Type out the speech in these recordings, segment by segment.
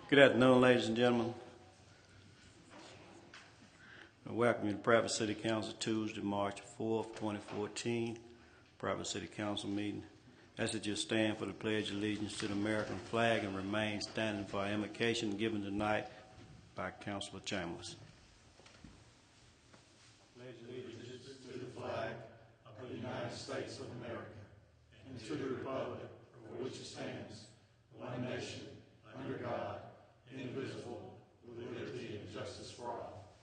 Good afternoon, ladies and gentlemen. I welcome you to Prattville City Council Tuesday, March 4th, 2014. Prattville City Council meeting. Ask that you stand for the Pledge of Allegiance to the American flag and remain standing for our invocation given tonight by Councilor Chambers. Pledge allegiance to the flag of the United States of America and to the republic for which it stands, one nation, under God, indivisible, with liberty and justice for all.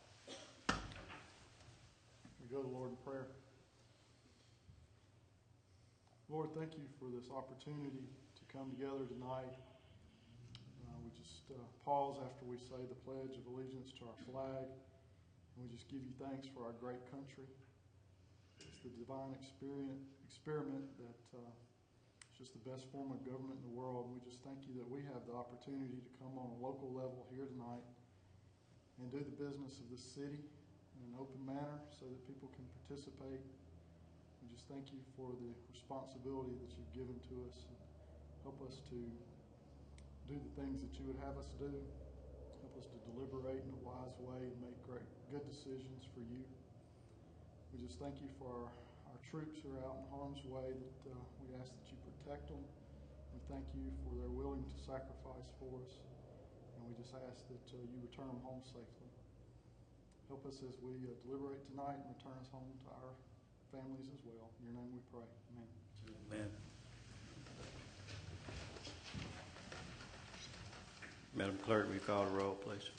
We go to the Lord in prayer. Lord, thank you for this opportunity to come together tonight. We just pause after we say the Pledge of Allegiance to our flag, and we just give you thanks for our great country. It's the divine experiment that it's just the best form of government in the world. And we just thank you that we have the opportunity to come on a local level here tonight and do the business of the city in an open manner so that people can participate. We just thank you for the responsibility that you've given to us, and help us to do the things that you would have us do. Help us to deliberate in a wise way and make good decisions for you. We just thank you for our troops who are out in harm's way, that we ask that you protect them. We thank you for their willing to sacrifice for us, and we just ask that you return them home safely. Help us as we deliberate tonight and return us home to our families as well. In your name we pray. Amen. Amen. Madam Clerk, will you call the roll, please?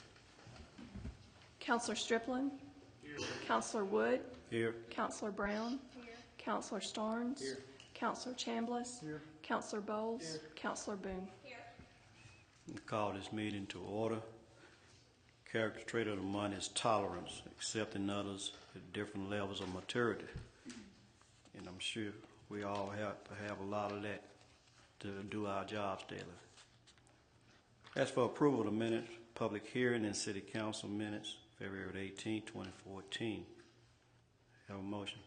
Counselor Striplin. Here. Counselor Wood. Here. Counselor Brown. Here. Counselor Starnes. Here. Counselor Chambliss. Here. Counselor Bowles. Here. Counselor Boone. We call this meeting to order. Character trait of the month is tolerance, accepting others at different levels of maturity. And I'm sure we all have to have a lot of that to do our jobs daily. As for approval of the minutes, public hearing and city council minutes, February 18, 2014. Have a motion?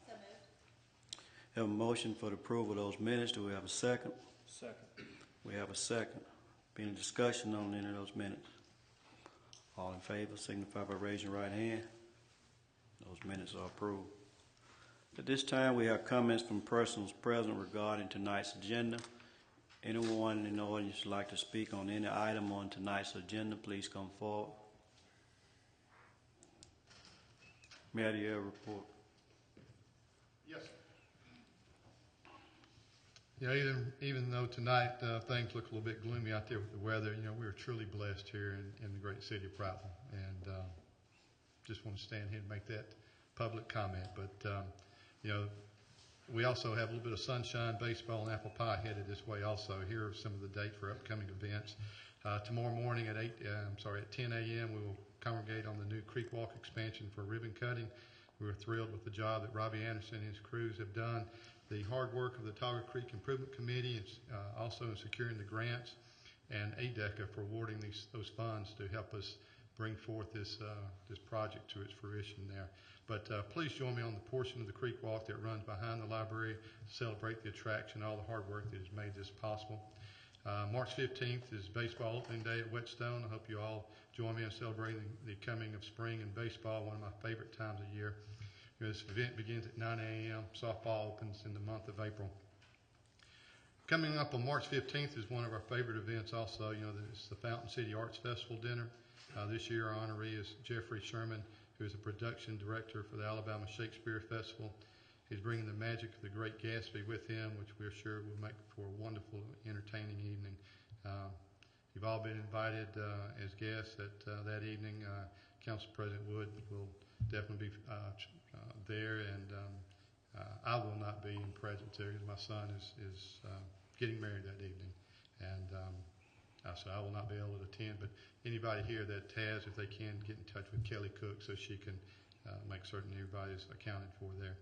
So moved. Have a motion for the approval of those minutes. Do we have a second? Second. We have a second. Any discussion on any of those minutes? All in favor, signify by raising your right hand. Those minutes are approved. At this time, we have comments from persons present regarding tonight's agenda. Anyone in the audience would like to speak on any item on tonight's agenda, please come forward. Mayor, do you have a report? Yes. Even though tonight things look a little bit gloomy out there with the weather, we are truly blessed here in the great city of Prattville, and just want to stand here and make that public comment. But we also have a little bit of sunshine, baseball, and apple pie headed this way. Also, here are some of the dates for upcoming events. Tomorrow morning at 10 a.m. we will congregate on the new Creek Walk expansion for ribbon cutting. We were thrilled with the job that Robbie Anderson and his crews have done. The hard work of the Togger Creek Improvement Committee, and also in securing the grants, and ADECA for awarding those funds to help us bring forth this project to its fruition there. But please join me on the portion of the Creek Walk that runs behind the library to celebrate the attraction, all the hard work that has made this possible. March 15th is baseball opening day at Whetstone. I hope you all join me in celebrating the coming of spring and baseball, one of my favorite times of year. This event begins at 9 a.m. Softball opens in the month of April. Coming up on March 15th is one of our favorite events also. It's the Fountain City Arts Festival dinner. This year our honoree is Jeffrey Sherman, who is a production director for the Alabama Shakespeare Festival. He's bringing the magic of the Great Gatsby with him, which we're sure will make for a wonderful, entertaining evening. You've all been invited as guests that evening. Council President Wood will definitely be there, and I will not be in presence there because my son is getting married that evening, and so I will not be able to attend. But anybody here that has, if they can, get in touch with Kelly Cook so she can make certain everybody is accounted for there.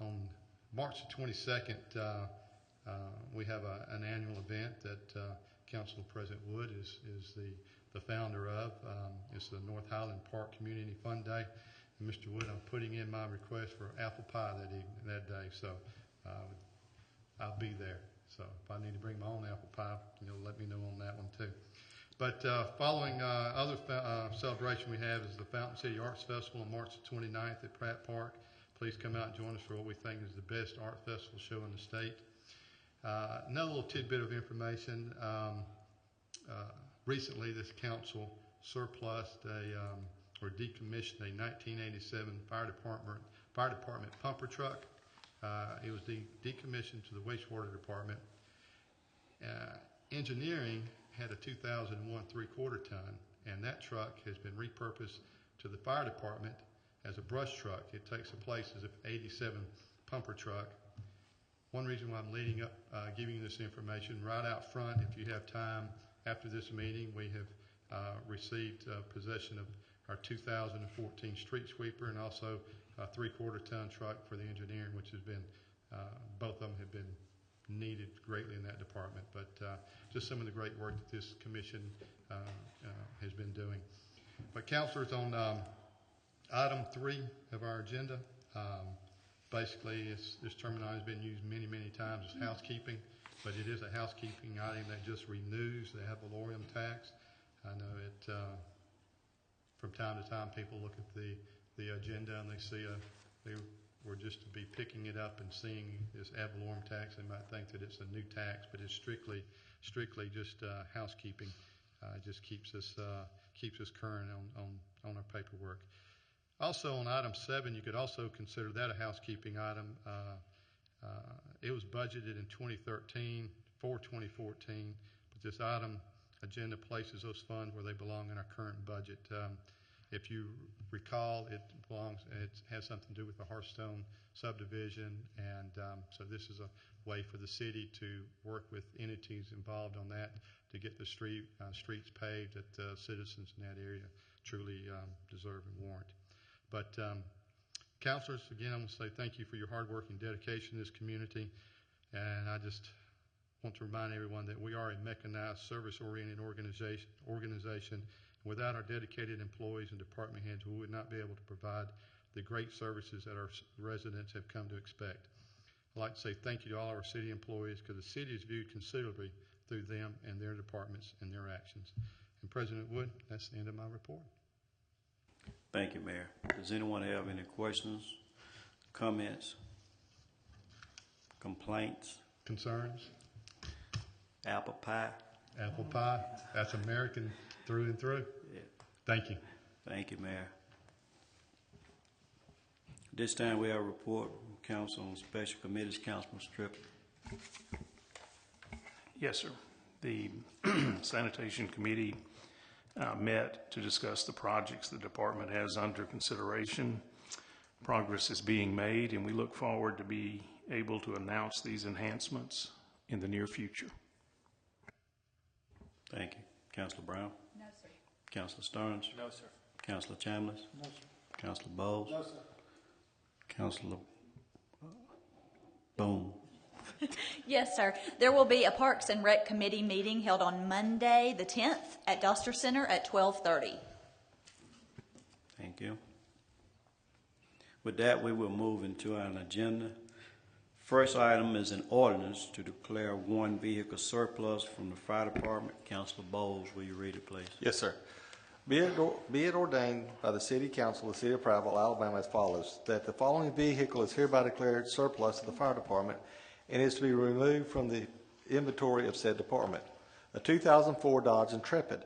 On March the 22nd, we have an annual event that Council President Wood is the founder of. It's the North Highland Park Community Fun Day. And Mr. Wood, I'm putting in my request for apple pie that day, so I'll be there. So if I need to bring my own apple pie, let me know on that one too. But following other celebration we have is the Fountain City Arts Festival on March the 29th at Pratt Park. Please come out and join us for what we think is the best art festival show in the state. Another little tidbit of information. Recently, this council surplused or decommissioned a 1987 fire department pumper truck. It was decommissioned to the wastewater department. Engineering had a 2001 3/4 ton, and that truck has been repurposed to the fire department as a brush truck. It takes the place as an 87 pumper truck. One reason why I'm leading up, giving you this information, right out front, if you have time after this meeting, we have received possession of our 2014 street sweeper and also a 3/4 ton truck for the engineering, which has been, both of them have been needed greatly in that department. But just some of the great work that this commission has been doing. But councilors, on item 3 of our agenda, basically this terminology has been used many, many times as housekeeping, but it is a housekeeping item that just renews the ad valorem tax. I know it, from time to time, people look at the agenda and they see they were just to be picking it up and seeing this ad valorem tax. They might think that it's a new tax, but it's strictly just housekeeping. It just keeps us current on our paperwork. Also, on item 7, you could also consider that a housekeeping item. It was budgeted in 2013 for 2014, but this item agenda places those funds where they belong in our current budget. If you recall, it has something to do with the Hearthstone subdivision, and so this is a way for the city to work with entities involved on that to get the streets paved that citizens in that area truly deserve and warrant. But counselors, again, I want to say thank you for your hard work and dedication to this community, and I just want to remind everyone that we are a mechanized, service-oriented organization. Without our dedicated employees and department heads, we would not be able to provide the great services that our residents have come to expect. I'd like to say thank you to all our city employees, because the city is viewed considerably through them and their departments and their actions. And President Wood, that's the end of my report. Thank you, Mayor. Does anyone have any questions, comments, complaints? Concerns? Apple pie? Apple pie. That's American through and through. Yeah. Thank you. Thank you, Mayor. This time we have a report from Council on Special Committees. Councilman Strickland. Yes, sir. The Sanitation Committee met to discuss the projects the department has under consideration. Progress is being made, and we look forward to be able to announce these enhancements in the near future. Thank you. Councilor Brown? No, sir. Councilor Stearns? No, sir. Councilor Chambliss? No, sir. Councilor Bowles? No, sir. Councilor Boone? Yes, sir. There will be a Parks and Rec Committee meeting held on Monday, the 10th, at Doster Center at 12:30. Thank you. With that, we will move into an agenda. First item is an ordinance to declare one vehicle surplus from the fire department. Councilor Bowles, will you read it, please? Yes, sir. Be it ordained by the City Council of the City of Prattville, Alabama, as follows: that the following vehicle is hereby declared surplus of the fire department and is to be removed from the inventory of said department. A 2004 Dodge Intrepid,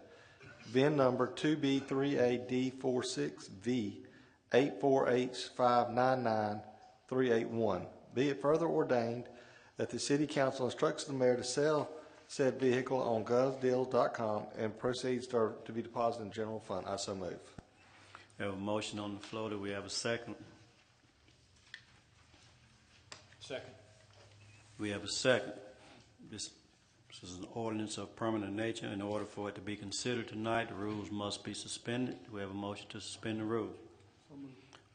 VIN number 2B3AD46V848599381. Be it further ordained that the City Council instructs the mayor to sell said vehicle on govdeals.com and proceeds are to be deposited in general fund. I so move. We have a motion on the floor. Do we have a second? Second. We have a second. This is an ordinance of permanent nature. In order for it to be considered tonight, the rules must be suspended. Do we have a motion to suspend the rules? We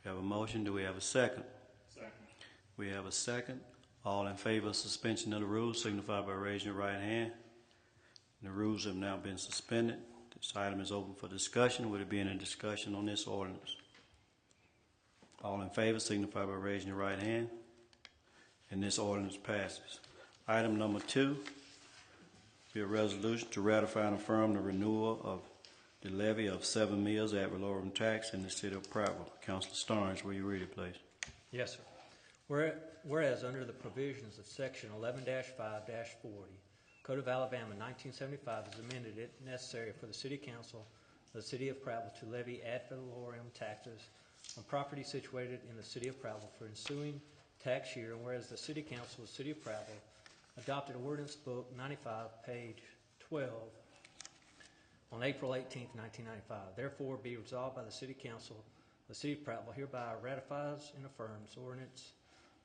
have a motion. Do we have a second? Second. We have a second. All in favor of suspension of the rules signify by raising your right hand. The rules have now been suspended. This item is open for discussion. Will there be any discussion on this ordinance? All in favor signify by raising your right hand. And this ordinance passes. Item number 2, be a resolution to ratify and affirm the renewal of the levy of 7 mills ad valorem tax in the city of Prattville. Councilor Starnes, will you read it, please? Yes, sir. Whereas under the provisions of Section 11-5-40, Code of Alabama 1975 is amended, it necessary for the City Council of the City of Prattville to levy ad valorem taxes on property situated in the City of Prattville for ensuing tax year, and whereas the City Council of the City of Prattville adopted Ordinance Book 95, page 12, on April 18, 1995. Therefore, be resolved by the City Council of the City of Prattville hereby ratifies and affirms Ordinance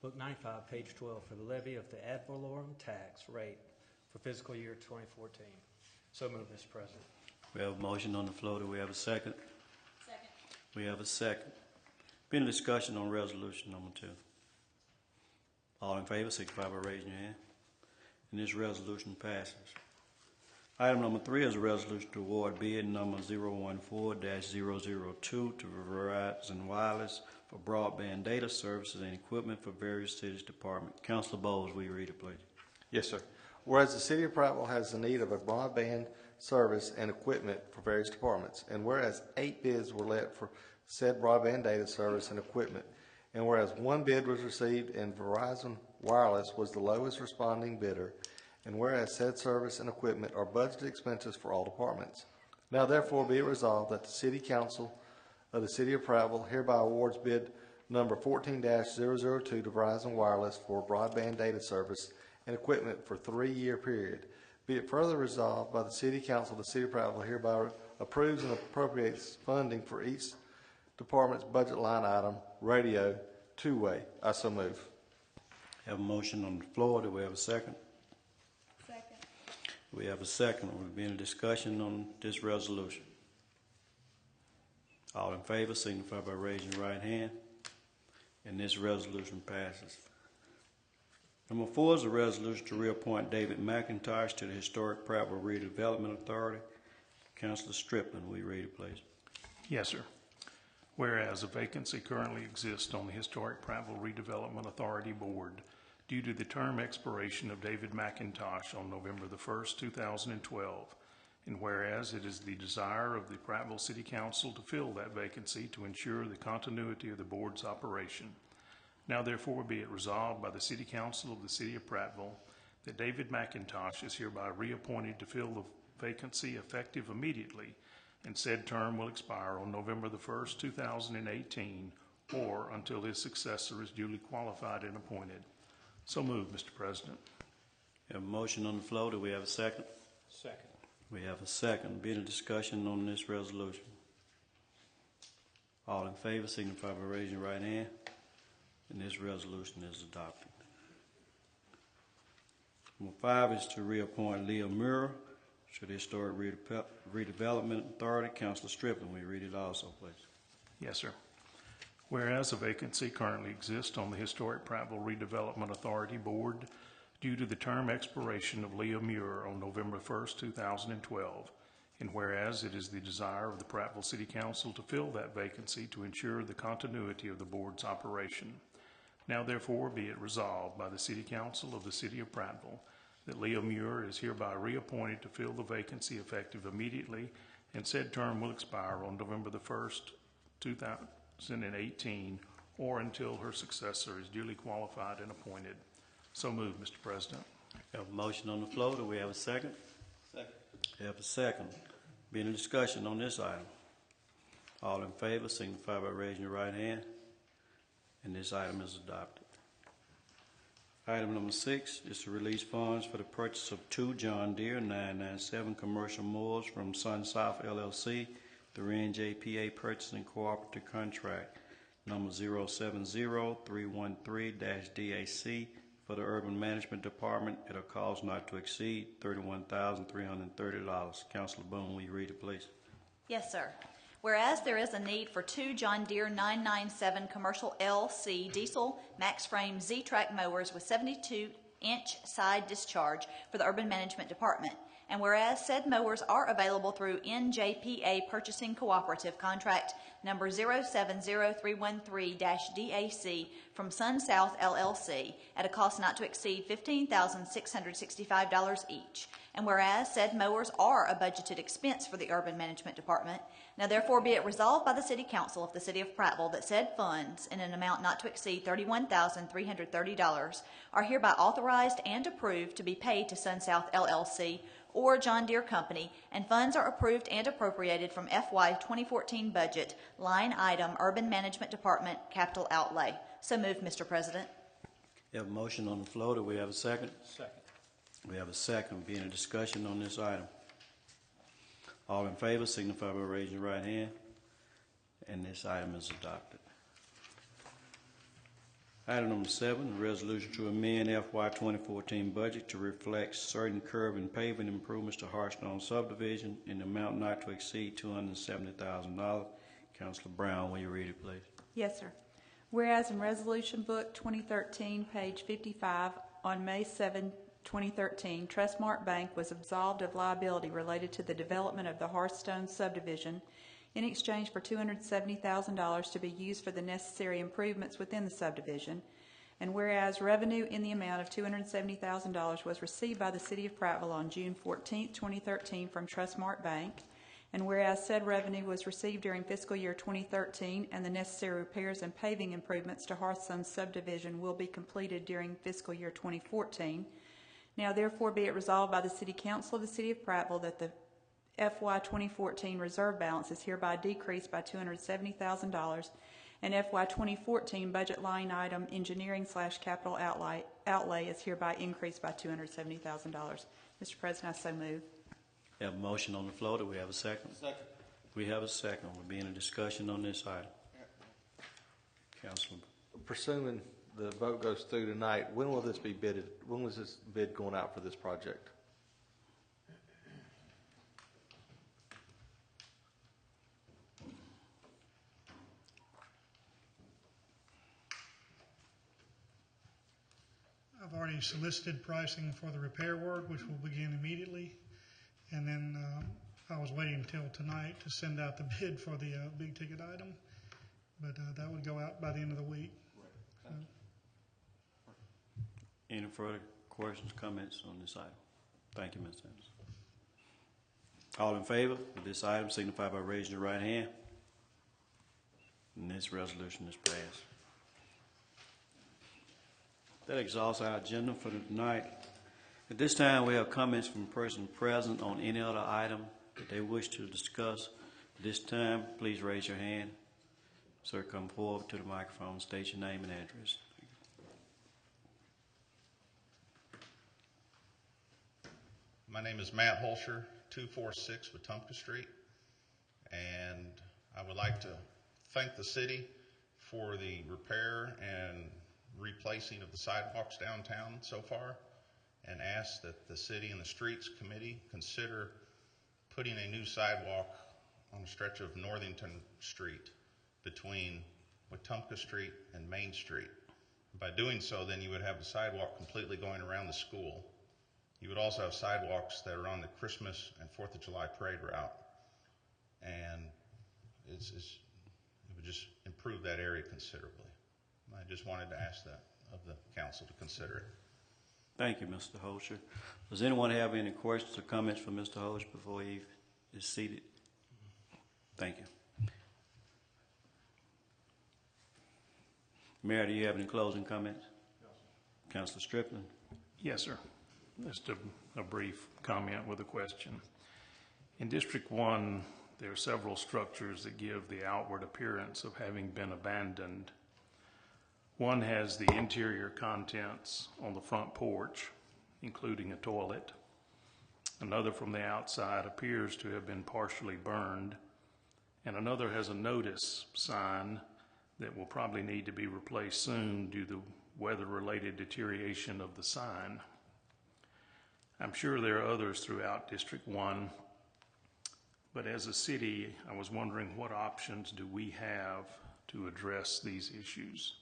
Book 95, page 12 for the levy of the ad valorem tax rate for fiscal year 2014. So moved, Mr. President. We have a motion on the floor. Do we have a second? Second. We have a second. Been a discussion on resolution number 2. All in favor, signify by raising your hand. And this resolution passes. Item number 3 is a resolution to award bid number 014-002 to Verizon Wireless for broadband data services and equipment for various cities departments. Councilor Bowles, will you read it, please? Yes, sir. Whereas the city of Prattville has the need of a broadband service and equipment for various departments, and whereas 8 bids were let for said broadband data service and equipment, and whereas 1 bid was received and Verizon Wireless was the lowest responding bidder, and whereas said service and equipment are budgeted expenses for all departments. Now therefore be it resolved that the City Council of the City of Prattville hereby awards bid number 14-002 to Verizon Wireless for broadband data service and equipment for 3-year period. Be it further resolved by the City Council of the City of Prattville hereby approves and appropriates funding for each department's budget line item, radio, two-way. I so move. Have a motion on the floor. Do we have a second? Second. We have a second. Will be any discussion on this resolution? All in favor, signify by raising your right hand. And this resolution passes. Number 4 is a resolution to reappoint David McIntosh to the Historic Prattville Redevelopment Authority. Councilor Strickland, will you read it, please? Yes, sir. Whereas a vacancy currently exists on the Historic Prattville Redevelopment Authority Board due to the term expiration of David McIntosh on November the 1st, 2012, and whereas it is the desire of the Prattville City Council to fill that vacancy to ensure the continuity of the board's operation. Now therefore be it resolved by the City Council of the City of Prattville that David McIntosh is hereby reappointed to fill the vacancy effective immediately, and said term will expire on November the 1st, 2018, or until his successor is duly qualified and appointed. So moved, Mr. President. We have a motion on the floor. Do we have a second? Second. We have a second. Be any discussion on this resolution? All in favor, signify by raising your right hand. And this resolution is adopted. Number 5 is to reappoint Leah Muir to the Historic Redevelopment Authority. Councilor Strickland, will you read it also, please? Yes, sir. Whereas a vacancy currently exists on the Historic Prattville Redevelopment Authority Board due to the term expiration of Leah Muir on November 1st, 2012, and whereas it is the desire of the Prattville City Council to fill that vacancy to ensure the continuity of the board's operation. Now therefore be it resolved by the City Council of the City of Prattville that Leah Muir is hereby reappointed to fill the vacancy effective immediately, and said term will expire on November the 1st, 2018, or until her successor is duly qualified and appointed. So moved, Mr. President. We have a motion on the floor. Do we have a second? Second. We have a second. Be any discussion on this item? All in favor, signify by raising your right hand. And this item is adopted. Item number 6 is to release funds for the purchase of 2 John Deere 997 commercial mowers from SunSouth LLC through NJPA Purchasing Cooperative Contract number 070313-DAC for the Urban Management Department at a cost not to exceed $31,330. Councilor Boone, will you read it, please? Yes, sir. Whereas there is a need for 2 John Deere 997 commercial LC diesel max frame Z-Track mowers with 72 inch side discharge for the Urban Management Department. And whereas said mowers are available through NJPA Purchasing Cooperative Contract number 070313-DAC from Sun South LLC at a cost not to exceed $15,665 each. And whereas said mowers are a budgeted expense for the Urban Management Department, now therefore be it resolved by the City Council of the City of Prattville that said funds in an amount not to exceed $31,330 are hereby authorized and approved to be paid to Sun South LLC or John Deere Company, and funds are approved and appropriated from FY 2014 budget, line item Urban Management Department capital outlay. So moved, Mr. President. We have a motion on the floor. Do we have a second? Second. We have a second. Be any discussion on this item? All in favor signify by raising your right hand. And this item is adopted. Item number 7, a resolution to amend FY 2014 budget to reflect certain curb and paving improvements to Hearthstone subdivision in the amount not to exceed $270,000. Councilor Brown, will you read it, please? Yes, sir. Whereas in Resolution Book 2013, page 55, on May 7, 2013, Trustmark Bank was absolved of liability related to the development of the Hearthstone subdivision in exchange for $270,000 to be used for the necessary improvements within the subdivision. And whereas revenue in the amount of $270,000 was received by the City of Prattville on June 14, 2013 from Trustmark Bank, and whereas said revenue was received during fiscal year 2013 and the necessary repairs and paving improvements to Hearthstone subdivision will be completed during fiscal year 2014, now therefore be it resolved by the City Council of the City of Prattville that the FY 2014 reserve balance is hereby decreased by $270,000, and FY 2014 budget line item engineering/capital outlay is hereby increased by $270,000. Mr. President, I so move. We have a motion on the floor. Do we have a second? Second. We have a second. Will be any discussion on this item? Councilor. Presuming the vote goes through tonight, when will this be bidded? When was this bid going out for this project? I've already solicited pricing for the repair work, which will begin immediately. And then I was waiting until tonight to send out the bid for the big ticket item. But that would go out by the end of the week. Any further questions, comments on this item? Thank you, Ms. Anderson. All in favor of this item signify by raising your right hand. And this resolution is passed. That exhausts our agenda for tonight. At this time, we have comments from persons present on any other item that they wish to discuss. At this time, please raise your hand. Sir, come forward to the microphone, state your name and address. My name is Matt Holscher, 246 Wetumpka Street, and I would like to thank the city for the repair and replacing of the sidewalks downtown so far, and ask that the City and the Streets Committee consider putting a new sidewalk on a stretch of Northington Street between Wetumpka Street and Main Street. By doing so, then you would have a sidewalk completely going around the school. You would also have sidewalks that are on the Christmas and 4th of July parade route, and it would just improve that area considerably. I just wanted to ask that of the council to consider it. Thank you, Mr. Holscher. Does anyone have any questions or comments for Mr. Holscher before he is seated? Thank you. Mayor, do you have any closing comments? Yes. Councilor Strickland? Yes, sir. Just a brief comment with a question. In District 1, there are several structures that give the outward appearance of having been abandoned. One has the interior contents on the front porch, including a toilet. Another from the outside appears to have been partially burned. And another has a notice sign that will probably need to be replaced soon due to weather-related deterioration of the sign. I'm sure there are others throughout District 1, but as a city, I was wondering what options do we have to address these issues?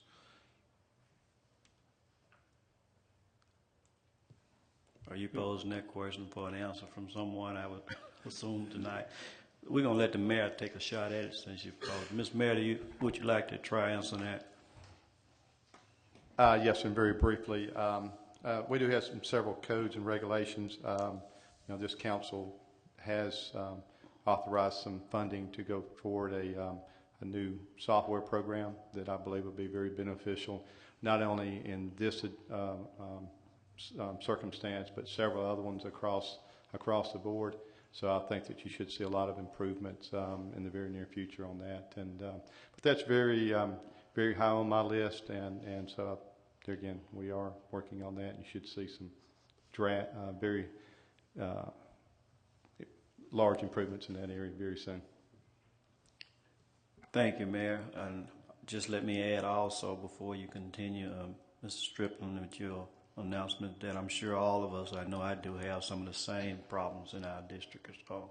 Are you posing that question for an answer from someone, I would assume tonight? We're gonna let the mayor take a shot at it since you posed. Ms. Mayor, would you like to try answering that? Yes, and very briefly, we do have several codes and regulations. This council has authorized some funding to go forward a new software program that I believe would be very beneficial, not only in this circumstance, but several other ones across the board. So I think that you should see a lot of improvements in the very near future on that. But that's very high on my list, and so there again, we are working on that. You should see some very large improvements in that area very soon. Thank you, Mayor. And just let me add also before you continue, Mr. Strickland, with your announcement that I'm sure all of us, I know I do, have some of the same problems in our district. So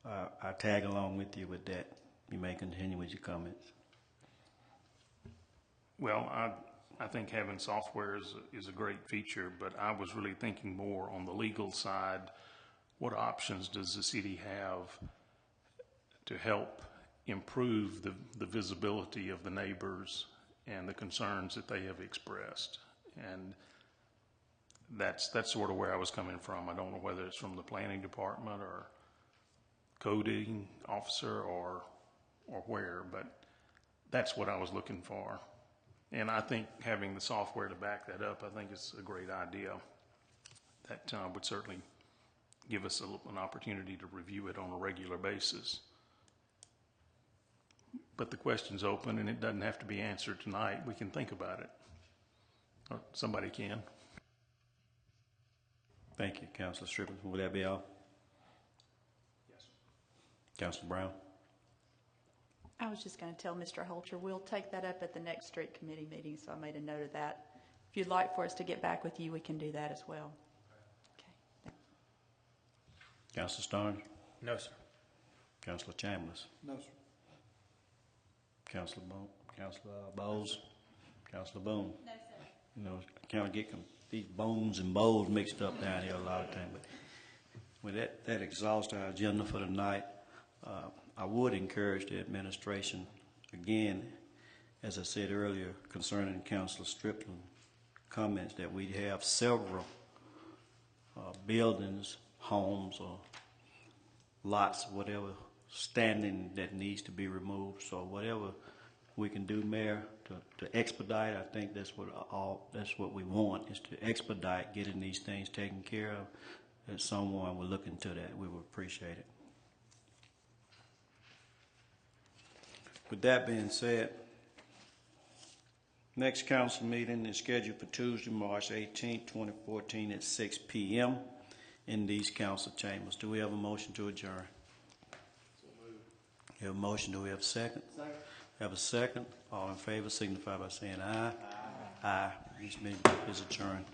I tag along with you with that. You may continue with your comments. Well, I think having software is a great feature, but I was really thinking more on the legal side. What options does the city have to help improve the visibility of the neighbors and the concerns that they have expressed? And that's sort of where I was coming from. I don't know whether it's from the planning department or coding officer or where, but that's what I was looking for. And I think having the software to back that up, I think is a great idea. That would certainly give us an opportunity to review it on a regular basis. But the question's open, and it doesn't have to be answered tonight. We can think about it. Or somebody can. Thank you, Councilor Strickland. Will that be all? Yes. Councilor Brown? I was just going to tell Mr. Holcher, we'll take that up at the next street committee meeting, so I made a note of that. If you'd like for us to get back with you, we can do that as well. Okay. Councilor Starnes? No, sir. Councilor Chambliss? No, sir. Councilor Bowles? Councilor Boone? No, sir. You know, I kind of get these bones and bowls mixed up down here a lot of times. But with that exhausts our agenda for tonight. I would encourage the administration, again, as I said earlier, concerning Councilor Strickland's comments, that we have several buildings, homes, or lots, whatever, standing that needs to be removed. So whatever we can do, Mayor, to expedite, I think that's what we want, is to expedite getting these things taken care of. That someone will look into that. We would appreciate it. With that being said, next council meeting is scheduled for Tuesday, March 18, 2014 at 6 p.m. in these council chambers. Do we have a motion to adjourn? So moved. We have a motion. Do we have a second? Second. Have a second. All in favor signify by saying aye. Aye. Aye. This meeting is adjourned.